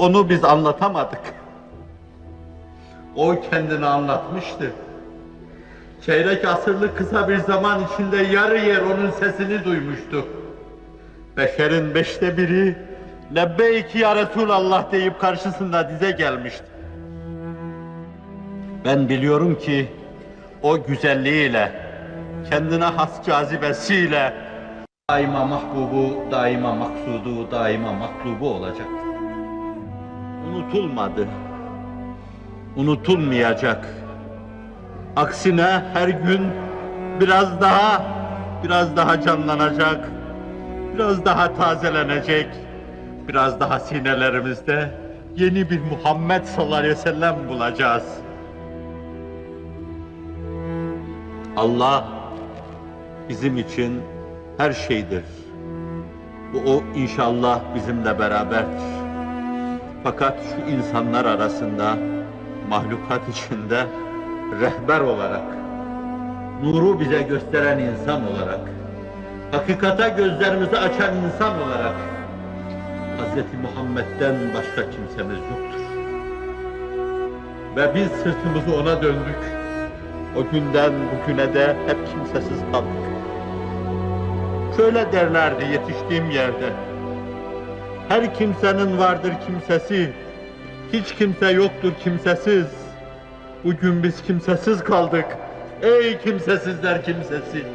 Onu biz anlatamadık. O kendini anlatmıştı. Çeyrek asırlık kısa bir zaman içinde yarı yer onun sesini duymuştu. Beşerin 1/5 lebbeyk ya Resulallah deyip karşısında dize gelmişti. Ben biliyorum ki o güzelliğiyle, kendine has cazibesiyle daima mahbubu, daima maksudu, daima matlubu olacaktı. Unutulmadı, unutulmayacak. Aksine her gün biraz daha canlanacak, biraz daha tazelenecek, biraz daha sinelerimizde yeni bir Muhammed sallallahu aleyhi ve sellem bulacağız. Allah bizim için her şeydir. O inşallah bizimle beraberdir. Fakat şu insanlar arasında, mahlukat içinde rehber olarak, nuru bize gösteren insan olarak, hakikate gözlerimizi açan insan olarak Hz. Muhammed'den başka kimsemiz yoktur. Ve biz sırtımızı ona döndük. O günden bugüne de hep kimsesiz kaldık. Şöyle derlerdi yetiştiğim yerde: her kimsenin vardır kimsesi, hiç kimse yoktur kimsesiz. Bugün biz kimsesiz kaldık. Ey kimsesizler kimsesi!